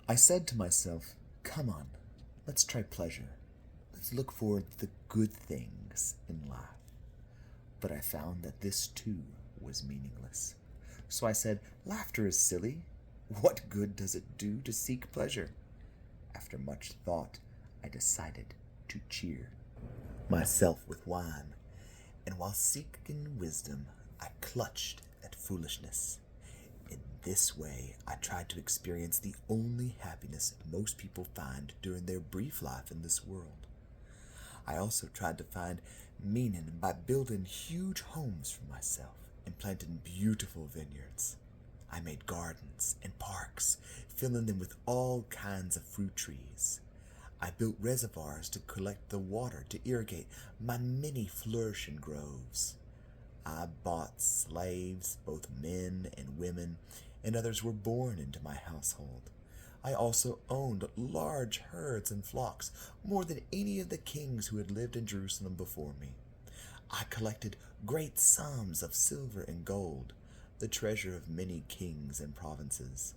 I said to myself, come on, let's try pleasure. Let's look for the good things in life. But I found that this too was meaningless. So I said, laughter is silly. What good does it do to seek pleasure? After much thought, I decided to cheer myself with wine, and while seeking wisdom, I clutched at foolishness. In this way, I tried to experience the only happiness most people find during their brief life in this world. I also tried to find meaning by building huge homes for myself and planting beautiful vineyards. I made gardens and parks, filling them with all kinds of fruit trees. I built reservoirs to collect the water to irrigate my many flourishing groves. I bought slaves, both men and women, and others were born into my household. I also owned large herds and flocks, more than any of the kings who had lived in Jerusalem before me. I collected great sums of silver and gold, the treasure of many kings and provinces.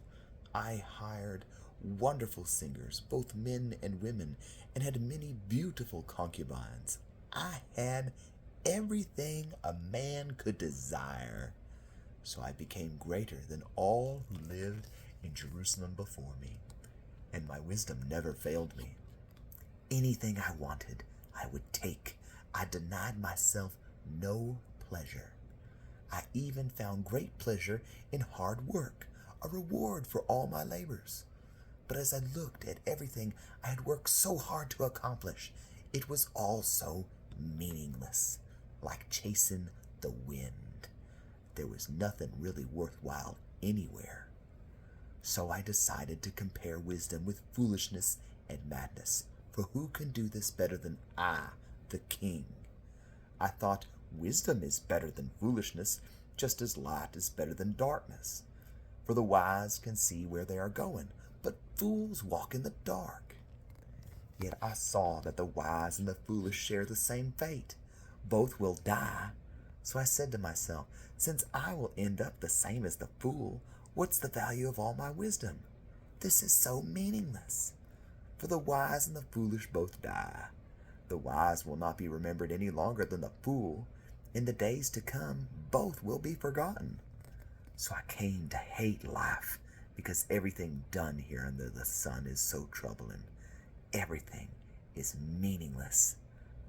I hired wonderful singers, both men and women, and had many beautiful concubines. I had everything a man could desire. So I became greater than all who lived in Jerusalem before me, and my wisdom never failed me. Anything I wanted, I would take. I denied myself no pleasure. I even found great pleasure in hard work, a reward for all my labors. But as I looked at everything I had worked so hard to accomplish, it was all so meaningless, like chasing the wind. There was nothing really worthwhile anywhere. So I decided to compare wisdom with foolishness and madness, for who can do this better than I, the king? I thought wisdom is better than foolishness, just as light is better than darkness. For the wise can see where they are going, but fools walk in the dark. Yet I saw that the wise and the foolish share the same fate. Both will die. So I said to myself, since I will end up the same as the fool, what's the value of all my wisdom? This is so meaningless. For the wise and the foolish both die. The wise will not be remembered any longer than the fool. In the days to come, both will be forgotten. So I came to hate life, because everything done here under the sun is so troubling. Everything is meaningless,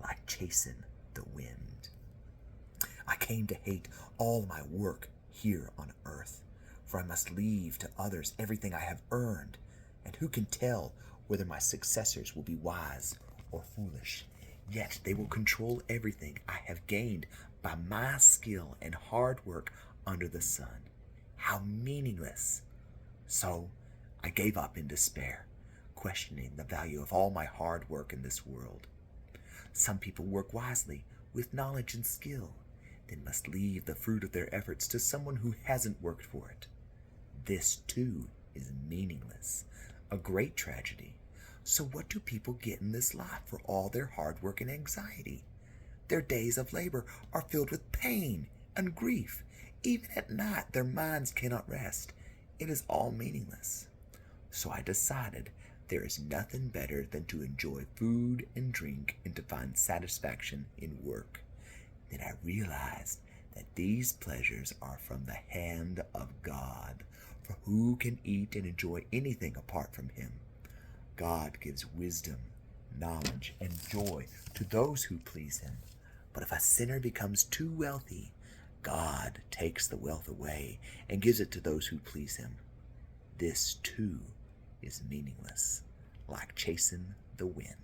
like chasing the wind. I came to hate all my work here on earth, for I must leave to others everything I have earned, and who can tell whether my successors will be wise or foolish? Yet they will control everything I have gained by my skill and hard work under the sun. How meaningless! So I gave up in despair, questioning the value of all my hard work in this world. Some people work wisely, with knowledge and skill, then must leave the fruit of their efforts to someone who hasn't worked for it. This, too, is meaningless, a great tragedy. So what do people get in this life for all their hard work and anxiety? Their days of labor are filled with pain and grief. Even at night, their minds cannot rest. It is all meaningless. So I decided there is nothing better than to enjoy food and drink and to find satisfaction in work. Then I realized that these pleasures are from the hand of God, for who can eat and enjoy anything apart from Him? God gives wisdom, knowledge, and joy to those who please Him. But if a sinner becomes too wealthy, God takes the wealth away and gives it to those who please Him. This, too, is meaningless, like chasing the wind.